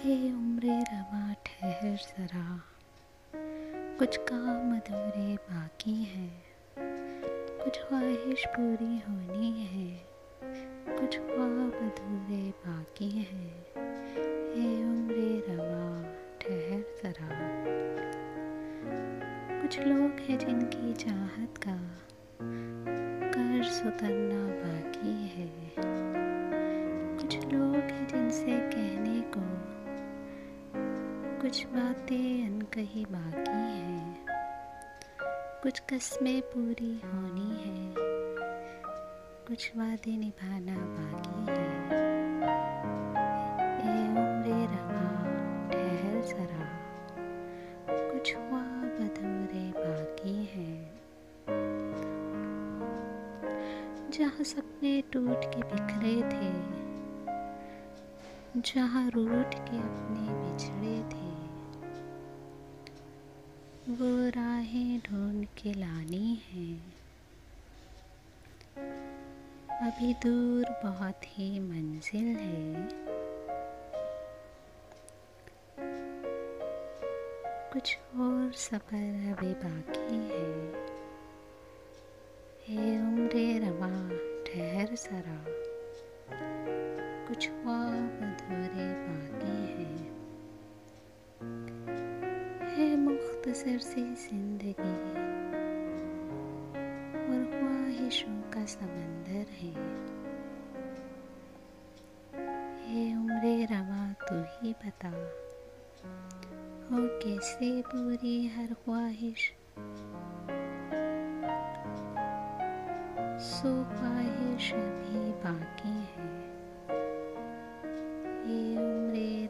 हे उम्रे रवा ठहर जरा, कुछ काम अधूरे बाकी हैं, कुछ ख्वाहिश पूरी होनी है, कुछ ख्वाब अधूरे बाकी हैं। हे उम्रे रवा ठहर जरा। कुछ लोग हैं जिनकी चाहत का कर्ज उतरना बाकी है, कुछ लोग हैं जिनसे कहने को कुछ बातें अनकही बाकी हैं, कुछ कस्में पूरी होनी है, कुछ वादे निभाना बाकी है। ए उम्रे रवा ठहर जरा, कुछ ख्वाब अधूरे बाकी हैं। जहाँ सपने टूट के बिखरे थे, जहाँ रूठ के अपने बिछड़े थे, वो राहें ढूंढ के लानी है। अभी दूर बहुत ही मंजिल है, कुछ और सफर अभी बाकी है। हे उम्रे रवा ठहर जरा, कुछ ख्वाब अधूरे बाकी हैं। है मुख्तसर सी जिंदगी और ख्वाहिशों का समंदर है। हे उम्रे रवा तू ही बता, हो कैसे पूरी हर ख्वाहिश, सो ख्वाहिश अभी बाकी है। ये उम्रे